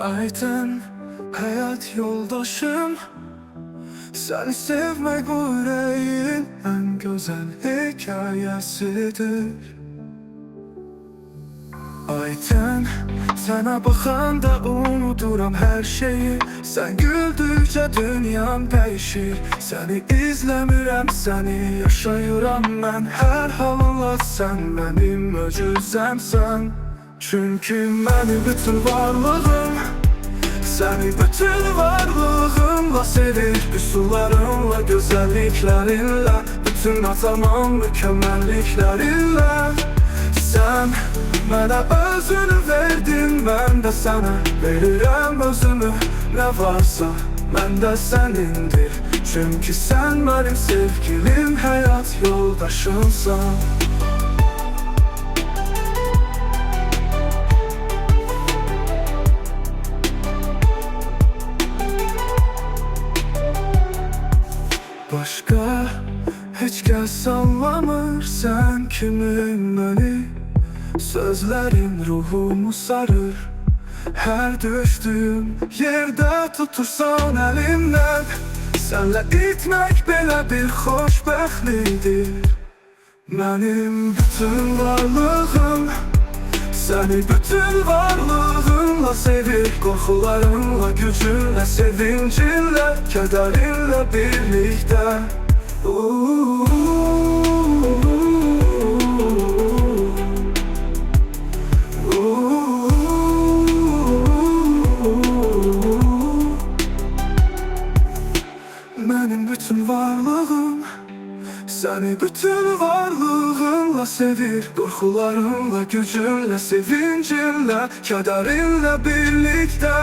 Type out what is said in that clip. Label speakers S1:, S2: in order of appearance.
S1: Aydın hayat yoldaşım, seni sevmek bu yüreğin en güzel hikayesidir. Aydın sana bakanda unuturam her şeyi. Sen güldükçe dünyam değişir. Seni izlemirəm, seni yaşayıram ben. Her halınla sen benim möcüzemsən. Çünkü beni bütün varlığım, seni bütün varlığımla sevir. Üsullarınla, güzelliklerinle, bütün ataman mükemmelliklerinle. Sen bana özünü verdin, ben de sana veririm özümü. Ne varsa ben de senindir. Çünkü sen benim sevgilim, hayat yoldaşımsan. Başka hiç kəs anlamır sen kimin beni. Sözlerin ruhumu sarır. Her düştüğüm yerde tutursan elimden. Senle gitmek belə bir xoşbəxtlikdir. Benim bütün varlığım seni bütün varlığınla sevir. Korkularınla, gücünle, sevincinle, kederinle birlikte. Benim bütün varlığım seni bütün varlığınla sevir. Korkularınla, gücünle, sevincinle, kederinle birlikte.